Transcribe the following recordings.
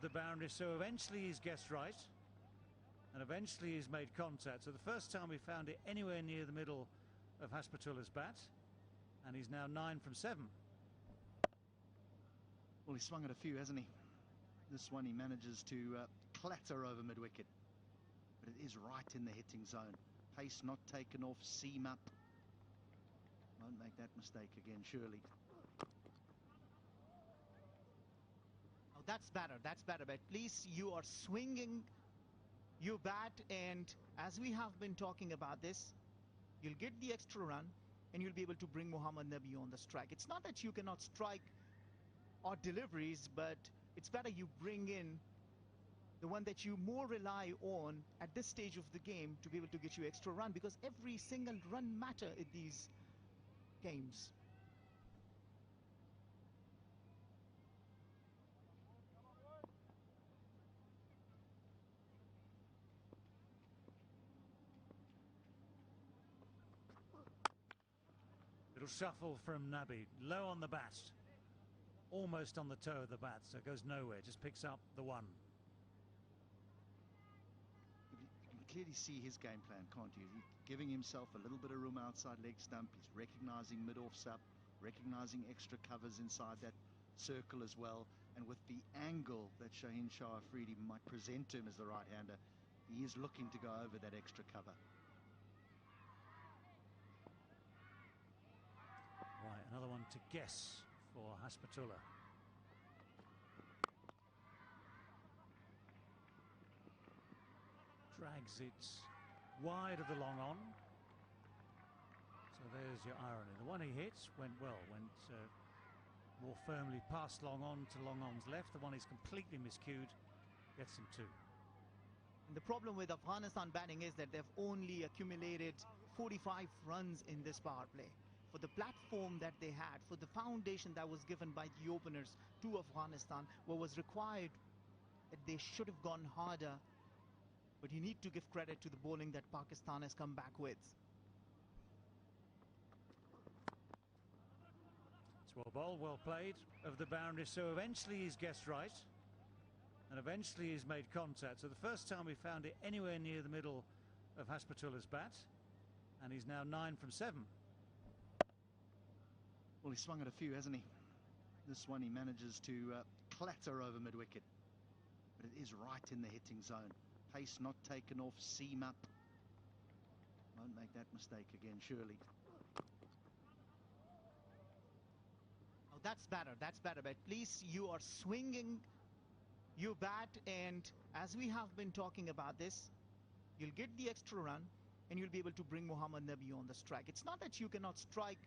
the boundary, so eventually he's guessed right, and eventually he's made contact. So the first time we found it anywhere near the middle of Haspatulla's bat, and he's now 9 from 7. Well, he's swung at a few, hasn't he? This one he manages to clatter over mid-wicket, but it is right in the hitting zone. Pace not taken off, seam up. Won't make that mistake again, surely. Oh, that's better, but at least you are swinging your bat, and as we have been talking about this, you'll get the extra run and you'll be able to bring Mohammad Nabi on the strike. It's not that you cannot strike odd deliveries, but it's better you bring in the one that you more rely on at this stage of the game to be able to get you extra run, because every single run matter in these games. Little shuffle from Nabi, low on the bat, almost on the toe of the bat, so it goes nowhere, just picks up the 1. You can clearly see his game plan, can't you? He's giving himself a little bit of room outside leg stump. He's recognising mid-offs up, recognising extra covers inside that circle as well. And with the angle that Shaheen Shah Afridi might present to him as the right-hander, he is looking to go over that extra cover. Right, another one to guess for Haspatullah. Drags it wide of the long on. So there's your irony. The one he hit went well, went more firmly past long on to long on's left. The one he's completely miscued gets him 2. And the problem with Afghanistan batting is that they've only accumulated 45 runs in this power play. For the platform that they had, for the foundation that was given by the openers to Afghanistan, what was required, that they should have gone harder. But you need to give credit to the bowling that Pakistan has come back with. It's well bowled, well played, of the boundary, so eventually he's guessed right, and eventually he's made contact. So the first time we found it anywhere near the middle of Haspatulla's bat, and he's now 9 from 7. Well, he's swung at a few, hasn't he? This one he manages to clatter over mid-wicket, but it is right in the hitting zone. Pace not taken off, seam up. Won't make that mistake again, surely. Oh, that's better, but at least you are swinging your bat, and as we have been talking about this, you'll get the extra run and you'll be able to bring Mohammad Nabi on the strike. It's not that you cannot strike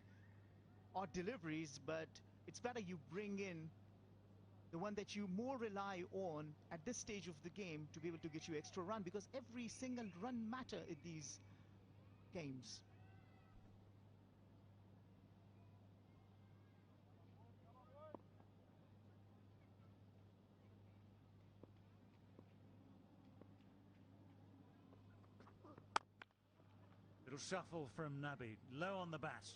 odd deliveries, but it's better you bring in the one that you more rely on at this stage of the game to be able to get you extra run, because every single run matter in these games. Little shuffle from Nabi, low on the bat,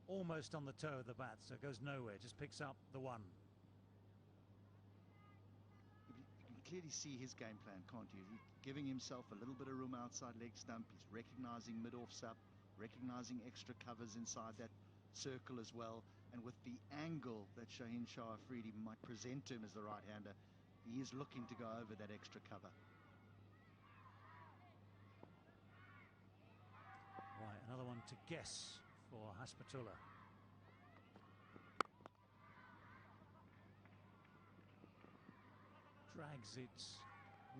almost on the toe of the bat, so it goes nowhere, just picks up the 1. You can clearly see his game plan, can't you? He's giving himself a little bit of room outside leg stump. He's recognising mid-offs up, recognising extra covers inside that circle as well. And with the angle that Shaheen Shah Afridi might present to him as the right-hander, he is looking to go over that extra cover. Right, another one to guess for Haspatullah. Drags it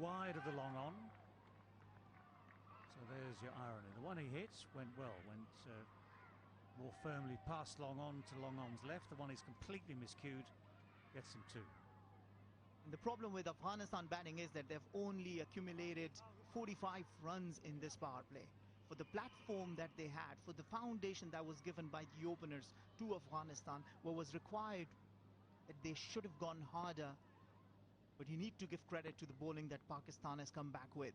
wide of the long on. So there's your irony. The one he hit went well, went more firmly past long on to long on's left. The one he's completely miscued gets him 2. And the problem with Afghanistan batting is that they've only accumulated 45 runs in this power play. For the platform that they had, for the foundation that was given by the openers to Afghanistan, what was required, that they should have gone harder. But you need to give credit to the bowling that Pakistan has come back with.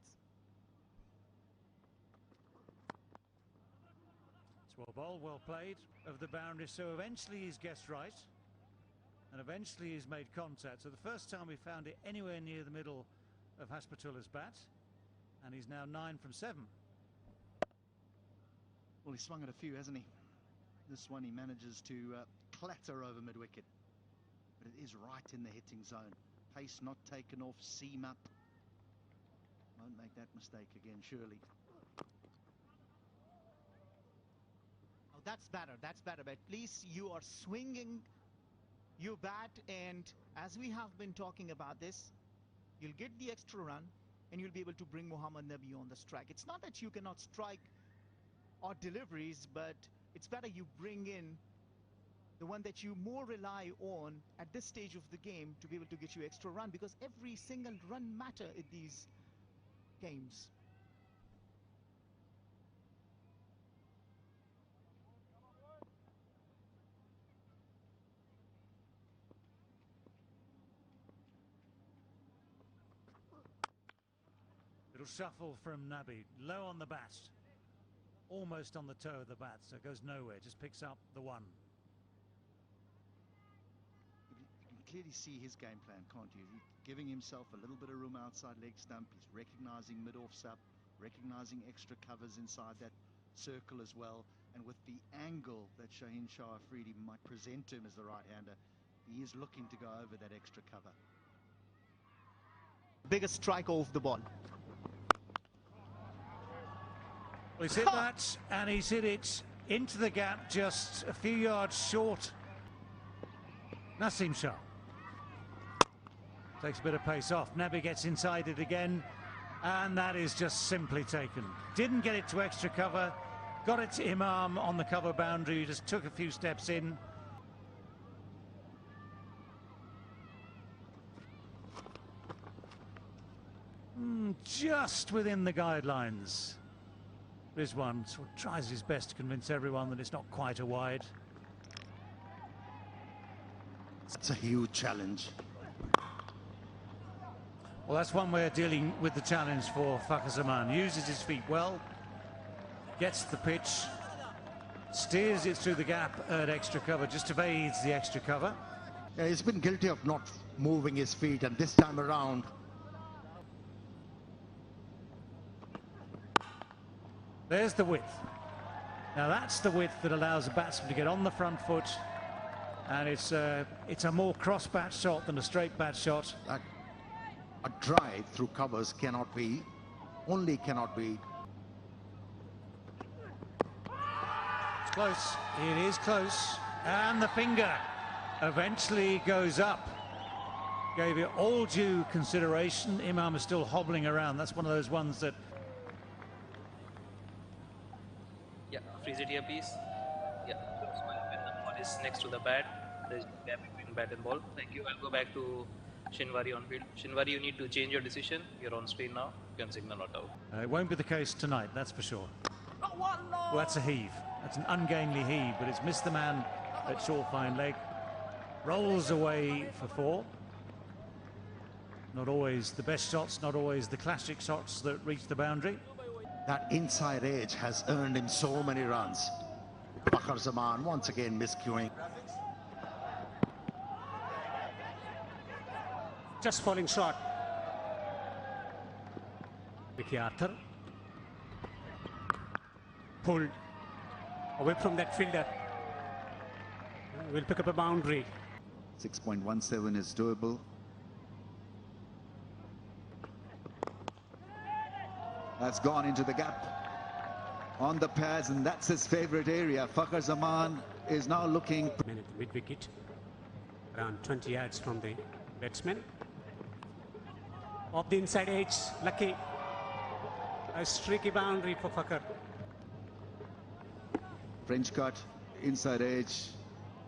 It's well bowled, well played, of the boundary, so eventually he's guessed right, And eventually he's made contact. So the first time we found it anywhere near the middle of Haspatullah's bat. And he's now 9 from 7. Well, he's swung at a few, hasn't he? This one he manages to clatter over mid-wicket. But it is right in the hitting zone. Pace not taken off, seam up. Won't make that mistake again, surely. Oh, that's better, but at least you are swinging your bat, and as we have been talking about this, you'll get the extra run and you'll be able to bring Mohammad Nabi on the strike. It's not that you cannot strike odd deliveries, but it's better you bring in the one that you more rely on at this stage of the game to be able to get you extra run, because every single run matter in these games. Little shuffle from Nabi, low on the bat, almost on the toe of the bat, so it goes nowhere, just picks up the one. You can clearly see his game plan, can't you? He's giving himself a little bit of room outside leg stump. He's recognising mid-offs up, recognising extra covers inside that circle as well. And with the angle that Shaheen Shah Afridi might present to him as the right-hander, he is looking to go over that extra cover. Biggest strike off the ball. Well, he's hit that, and he's hit it into the gap just a few yards short. Naseem Shah takes a bit of pace off. Nabi gets inside it again, and that is just simply taken. Didn't get it to extra cover, got it to Imam on the cover boundary, just took a few steps in. Just within the guidelines. Rizwan sort of tries his best to convince everyone that it's not quite a wide. It's a huge challenge. Well, that's one way of dealing with the challenge for Fakhar Zaman. Uses his feet well, gets the pitch, steers it through the gap at extra cover, just evades the extra cover. Yeah, he's been guilty of not moving his feet, and this time around there's the width. Now that's the width that allows a batsman to get on the front foot, and it's a more cross bat shot than a straight bat shot. a drive through covers cannot be. It's close. It is close, and the finger eventually goes up. Gave it all due consideration. Imam is still hobbling around. That's one of those ones that. Yeah, freeze it here, please. Yeah, so when the ball is next to the bat, there's a gap between bat and ball. Thank you. I'll go back to Shinwari on field. Shinwari, you need to change your decision. You're on screen now. You can signal not out. It won't be the case tonight, that's for sure. Well, that's a heave. That's an ungainly heave, but it's missed the man at short fine leg. Rolls away for 4. Not always the best shots, not always the classic shots that reach the boundary. That inside edge has earned him so many runs. Fakhar Zaman once again miscuing. Just falling short. Vicky Arthur pulled away from that fielder. Will pick up a boundary. 6.17 is doable. That's gone into the gap on the pads, and that's his favorite area. Fakhar Zaman is now looking. Man at the mid wicket, around 20 yards from the batsman. Off the inside edge, lucky. A streaky boundary for Fakhar. French cut, inside edge,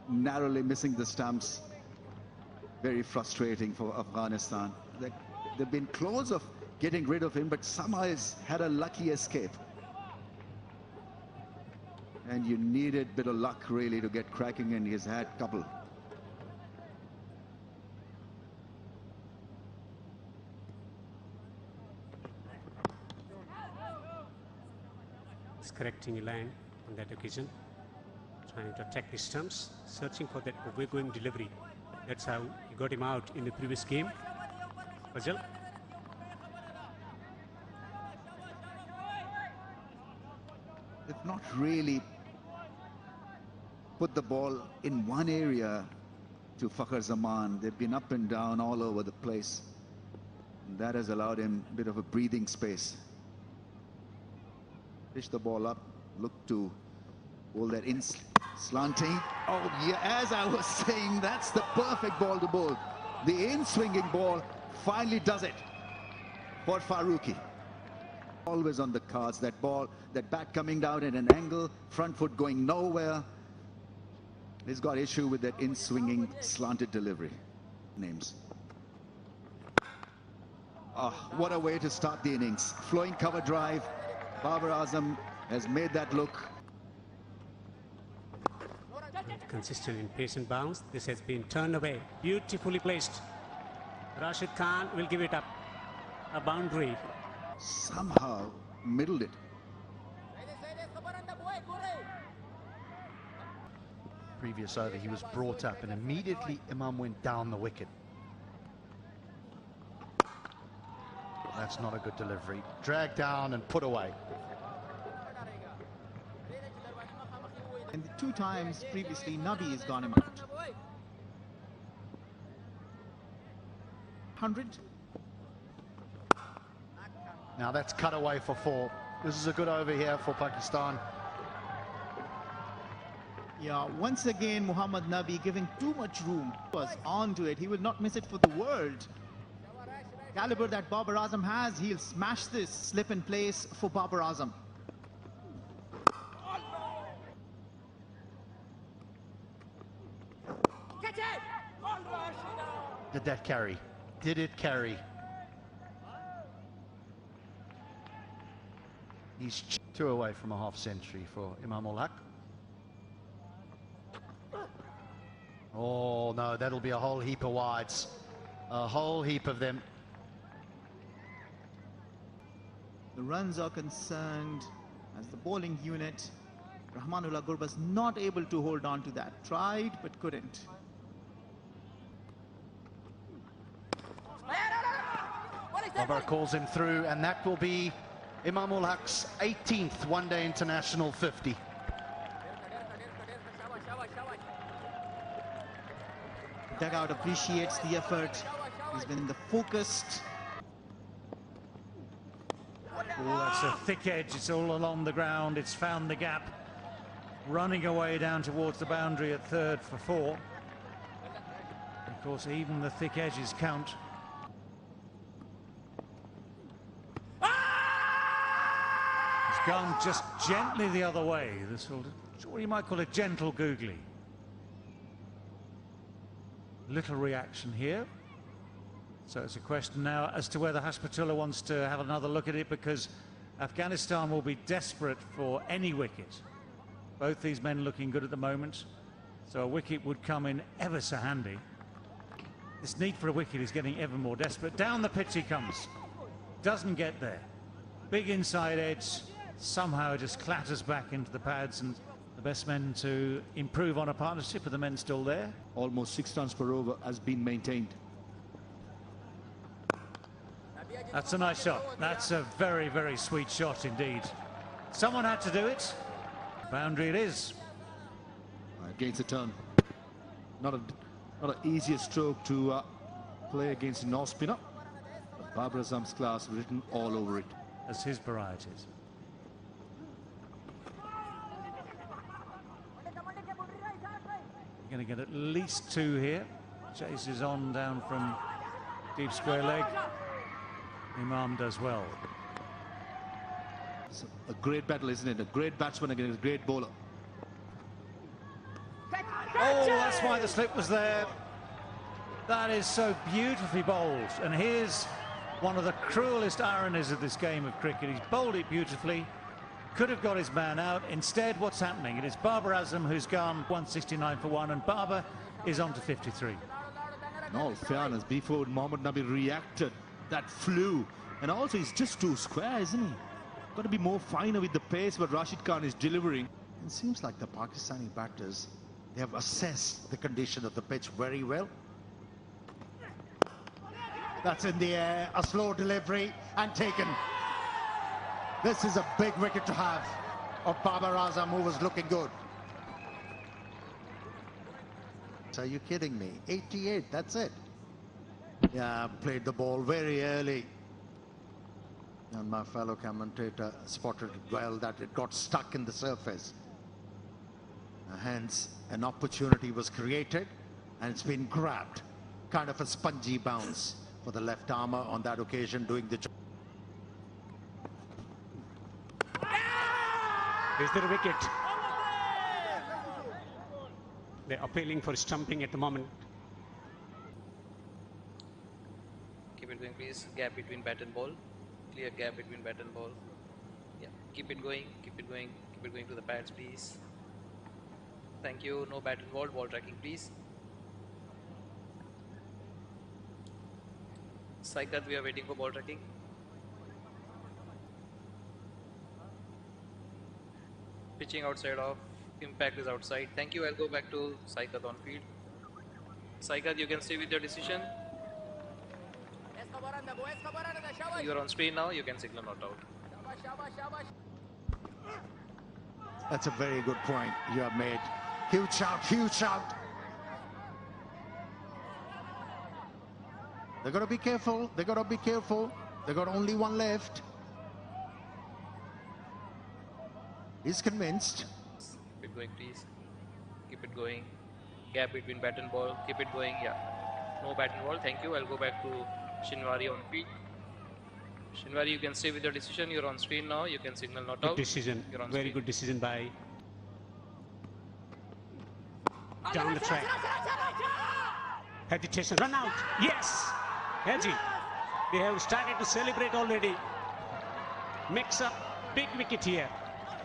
narrowly missing the stumps. Very frustrating for Afghanistan. They've been close of getting rid of him, but somehow he's had a lucky escape. And you needed a bit of luck really to get cracking, and he's had a couple. He's correcting a line on that occasion, trying to attack the stumps, searching for that away-going delivery That's how he got him out in the previous game. Fazal. They've not really put the ball in one area to Fakhar Zaman. They've been up and down all over the place. And that has allowed him a bit of a breathing space. Fish the ball up, look to bowl that in slanting. Oh yeah, as I was saying, that's the perfect ball to bowl. The in-swinging ball finally does it for Farooqi. Always on the cards, that ball, that bat coming down at an angle, front foot going nowhere. He's got issue with that in-swinging slanted delivery. Names. Oh, what a way to start the innings. Flowing cover drive. Babar Azam has made that look. Consistent in pace and bounce. This has been turned away. Beautifully placed. Rashid Khan will give it up. A boundary. Somehow middled it. Previous over, he was brought up and immediately Imam went down the wicket. That's not a good delivery. Dragged down and put away. And the 2 times previously, Nabi has gone him out. 100. Now that's cut away for 4. This is a good over here for Pakistan. Yeah, once again, Muhammad Nabi giving too much room. Was onto it. He will not miss it for the world. Caliber that Babar Azam has, he'll smash this. Slip in place for Babar Azam. Did that carry? Did it carry? He's 2 away from a half century for Imam ul Haq. Oh no, that'll be a whole heap of wides. A whole heap of them. The runs are concerned as the bowling unit. Rahmanullah Gurbaz not able to hold on to that. Tried but couldn't. Babar calls him through, and that will be Imam ul Haq's 18th one-day international 50. Dugout appreciates the effort. He's been in the focused. Oh, that's a thick edge. It's all along the ground. It's found the gap. Running away down towards the boundary at third for 4. Of course, even the thick edges count. It's gone just gently the other way. This will, what you might call a gentle googly. Little reaction here. So it's a question now as to whether Hashmatullah wants to have another look at it, because Afghanistan will be desperate for any wicket. Both these men looking good at the moment, so a wicket would come in ever so handy. This need for a wicket is getting ever more desperate. Down the pitch he comes. Doesn't get there. Big inside edge. Somehow just clatters back into the pads, and the best men to improve on a partnership with the men still there. Almost 6 runs per over has been maintained. That's a nice shot. That's a very, very sweet shot indeed. Someone had to do it. Boundary it is. Against the turn. Not an easier stroke to play against an off-spinner. Babar Azam's class written all over it. As his varieties. Going to get at least 2 here. Chases on down from deep square leg. Imam does well. It's a great battle, isn't it? A great batsman against a great bowler. Oh, that's why the slip was there. That is so beautifully bowled. And here's one of the cruelest ironies of this game of cricket. He's bowled it beautifully. Could have got his man out. Instead, what's happening? It is Babar Azam who's gone 169 for 1, and Babar is on to 53. In all fairness, before Mohammad Nabi reacted, that flew. And also, he's just too square, isn't he? Got to be more finer with the pace what Rashid Khan is delivering. It seems like the Pakistani batters, they have assessed the condition of the pitch very well. That's in the air, a slow delivery and taken. This is a big wicket to have of Babar Azam, who was looking good. Are you kidding me? 88, that's it. Yeah, played the ball very early. And my fellow commentator spotted it well that it got stuck in the surface. Hence, an opportunity was created and it's been grabbed. Kind of a spongy bounce for the left armour on that occasion, doing the job. Is there a wicket? They're appealing for stumping at the moment. Keep it going, please. Gap between bat and ball. Clear gap between bat and ball. Yeah, keep it going, keep it going, keep it going to the pads, please. Thank you. No bat involved. Ball tracking, please. Saikat, we are waiting for ball tracking. Pitching outside of. Impact is outside. Thank you. I'll go back to Saikat on field. Saikat, you can stay with your decision. You are on screen now. You can signal not out. That's a very good point you have made. Huge shout, huge shout. They've got to be careful. They've got to be careful. They've got only one left. He's convinced. Keep it going, please. Keep it going. Gap between bat and ball. Keep it going. Yeah. No bat and ball. Thank you. I'll go back to Shinwari on field. Shinwari, you can stay with your decision. You're on screen now. You can signal not Good out. decision. Very screen. good decision by down the track. Hesitation. Run out. Yes. Haji. They have started to celebrate already. Makes a big wicket here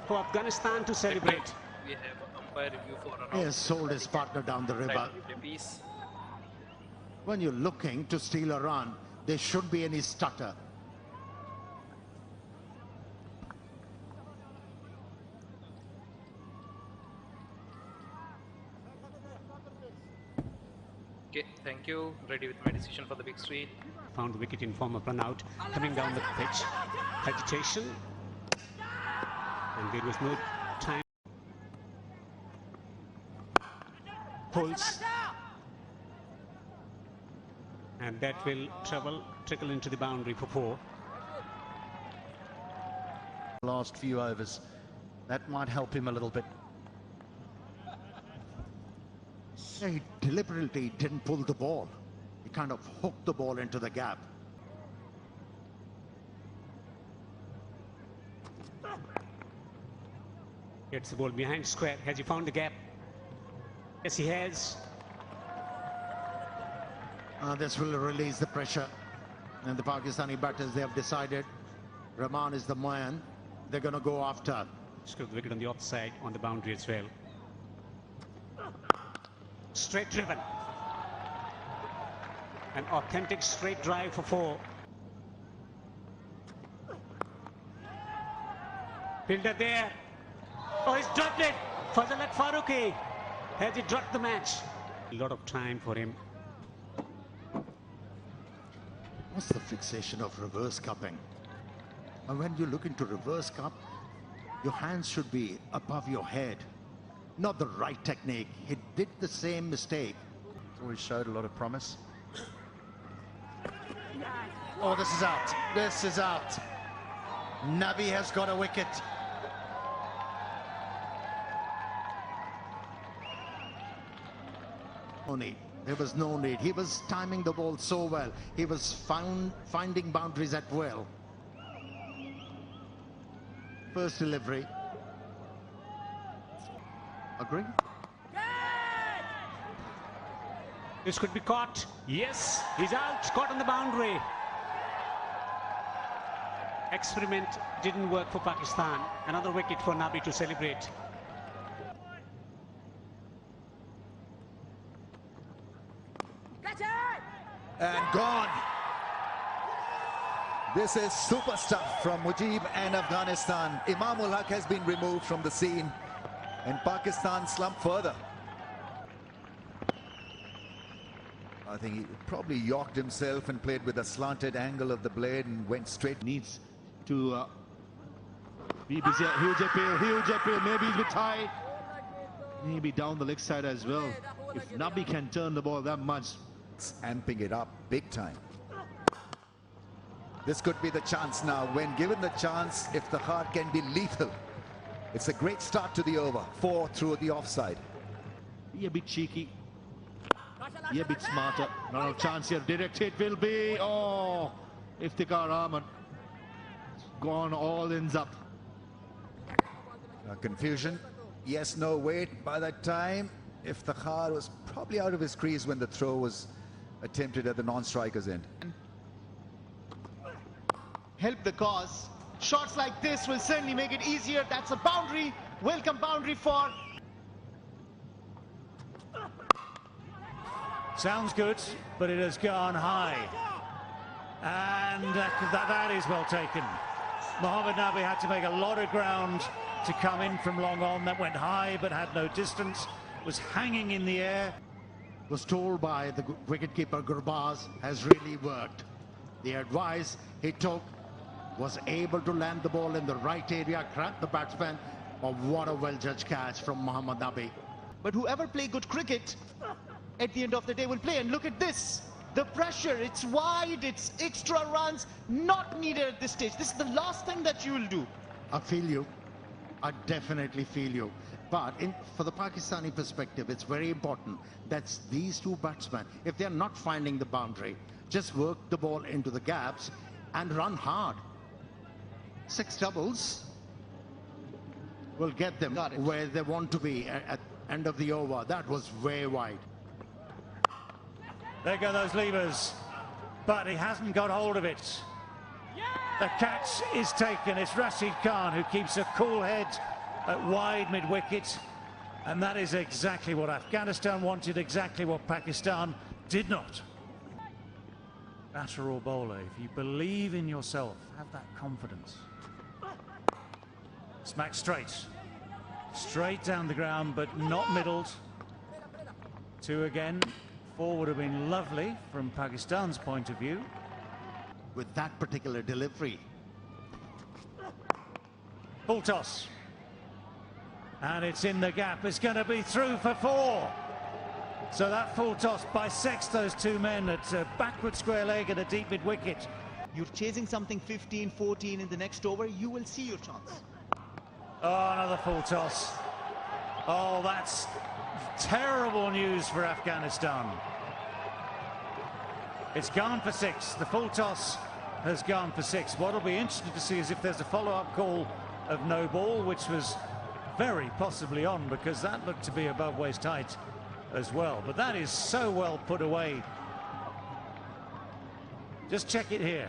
for Afghanistan to celebrate. We have umpire review for a He has sold his partner down the river. piece. When you're looking to steal a run, there should be any stutter. Okay, thank you. Ready with my decision for the big screen. Found the wicket in form of run out. Coming down the pitch. Hesitation. And there was no time. Pulls. And that will trickle into the boundary for 4. Last few overs. That might help him a little bit. He deliberately didn't pull the ball. He kind of hooked the ball into the gap. Gets the ball behind square. Has he found the gap? Yes, he has. This will release the pressure. And the Pakistani batters, they have decided Rahman is the man they're going to go after. Scored the wicket on the offside, on the boundary as well. Straight driven. An authentic straight drive for 4. Fielder there. Oh, he's dropped it. Fazal Faruqi. Has he dropped the match? A lot of time for him. What's the fixation of reverse cupping? And when you look into reverse cup, your hands should be above your head. Not the right technique. He did the same mistake. Always showed a lot of promise. Oh, this is out. This is out. Nabi has got a wicket. No need. There was no need. He was timing the ball so well. He was finding boundaries at will. First delivery. Agree? This could be caught. Yes, he's out. Caught on the boundary. Experiment didn't work for Pakistan. Another wicket for Nabi to celebrate. And gone. This is super stuff from Mujib and Afghanistan. Imamul Haq has been removed from the scene and Pakistan slump further. I think he probably yorked himself and played with a slanted angle of the blade and went straight. Needs to be busy. Huge appeal. Maybe he's a bit high. Maybe down the leg side as well. If Nabi can turn the ball that much. It's amping it up big time. This could be the chance now. When given the chance, if the heart can be lethal. It's a great start to the over. 4 through the offside. Be a bit cheeky. Be a bit smarter. Not a chance here. Direct hit will be. Oh, Iftikhar Ahmed. Gone, all ends up. Confusion. Yes, no, wait. By that time, Iftikhar was probably out of his crease when the throw was attempted at the non-striker's end. Help the cause. Shots like this will certainly make it easier. That's a boundary. Welcome boundary for... Sounds good, but it has gone high. And that is well taken. Mohammad Nabi had to make a lot of ground to come in from long on. That went high but had no distance. Was hanging in the air. Was told by the wicketkeeper Gurbaz has really worked. The advice he took, was able to land the ball in the right area, grab the batsman. Oh, what a well-judged catch from Mohammad Nabi. But whoever play good cricket at the end of the day will play. And look at this. The pressure, it's wide, it's extra runs, not needed at this stage. This is the last thing that you will do. I feel you. I definitely feel you. But for the Pakistani perspective, it's very important that these two batsmen, if they're not finding the boundary, just work the ball into the gaps and run hard. 6 doubles will get them where they want to be at end of the over. That was way wide. There go those levers, but he hasn't got hold of it. The catch is taken. It's Rashid Khan who keeps a cool head at wide mid-wicket, and that is exactly what Afghanistan wanted, exactly what Pakistan did not. Batter or bowler, if you believe in yourself, have that confidence. Smack straight down the ground, but not middled. 2 again. 4 would have been lovely from Pakistan's point of view. With that particular delivery. Full toss. And it's in the gap. It's going to be through for 4. So that full toss bisects those 2 men at a backward square leg and a deep mid-wicket. You're chasing something 15, 14 in the next over, you will see your chance. Oh, another full toss. Oh, that's terrible news for Afghanistan. It's gone for 6. The full toss has gone for 6. What'll be interesting to see is if there's a follow-up call of no ball, which was very possibly on, because that looked to be above waist height as well. But that is so well put away. Just check it here.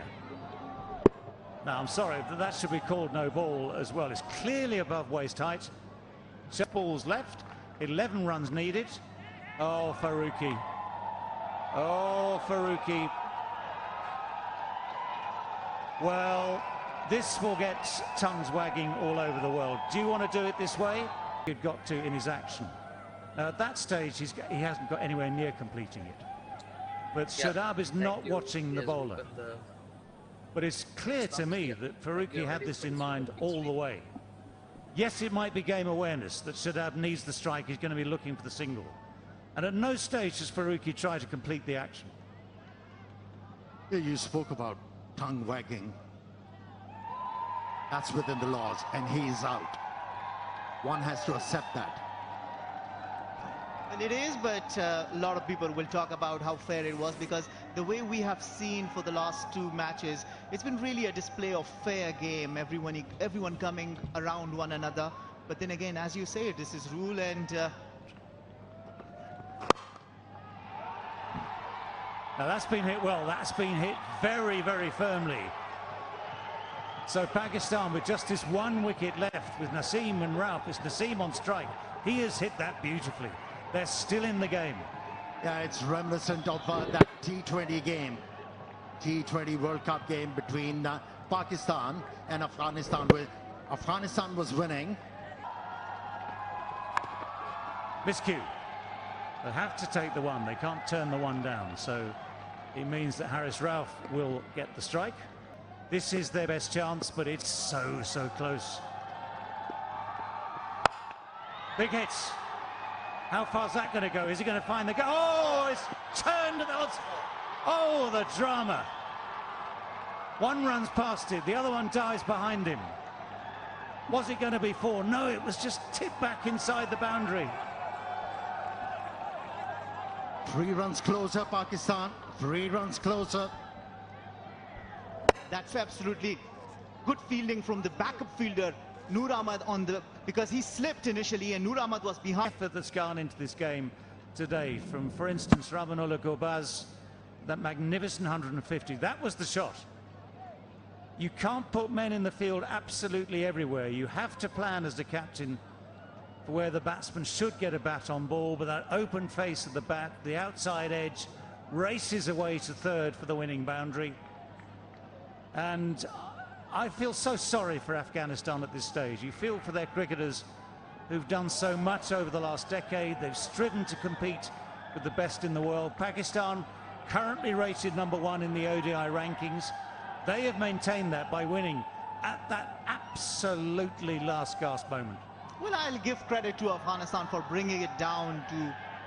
Now, I'm sorry, that should be called no ball as well. It's clearly above waist height. 6 balls left, 11 runs needed. Oh, Farooqi. Oh, Farooqi. Well, this will get tongues wagging all over the world. Do you want to do it this way? He'd got to in his action. Now, at that stage, he hasn't got anywhere near completing it. But Shadab is not watching the bowler. But it's clear to me that Farooqi had this in mind all the way. Yes, it might be game awareness that Shadab needs the strike. He's going to be looking for the single. And at no stage does Farooqi try to complete the action. You spoke about tongue wagging. That's within the laws, and he's out. One has to accept that. And it is, but a lot of people will talk about how fair it was, because the way we have seen for the last 2 matches, it's been really a display of fair game, everyone coming around one another. But then again, as you say, this is rule, and now that's been hit well. That's been hit very, very firmly. So Pakistan with just this 1 wicket left with Naseem and Rauf. It's Naseem on strike. He has hit that beautifully. They're still in the game. Yeah, it's reminiscent of that T20 game. T20 World Cup game between Pakistan and Afghanistan, where Afghanistan was winning. Miscue. They have to take the one. They can't turn the one down. So it means that Haris Rauf will get the strike. This is their best chance, but it's so close. Big hits. How far's that going to go? Is he going to find the goal? Oh, it's turned. Oh, the drama. One runs past it, the other one dives behind him. Was it going to be 4? No, it was just tipped back inside the boundary. 3 runs closer, Pakistan. 3 runs closer. That's absolutely good fielding from the backup fielder, Noor Ahmad, because he slipped initially and Noor Ahmad was behind. Effort that's gone into this game today from, for instance, Rabanullah Gurbaz, that magnificent 150. That was the shot. You can't put men in the field absolutely everywhere. You have to plan as the captain for where the batsman should get a bat on ball, but that open face of the bat, the outside edge, races away to third for the winning boundary. And I feel so sorry for Afghanistan at this stage. You feel for their cricketers who've done so much over the last decade. They've striven to compete with the best in the world. Pakistan, currently rated #1 in the ODI rankings. They have maintained that by winning at that absolutely last gasp moment. Well, I'll give credit to Afghanistan for bringing it down to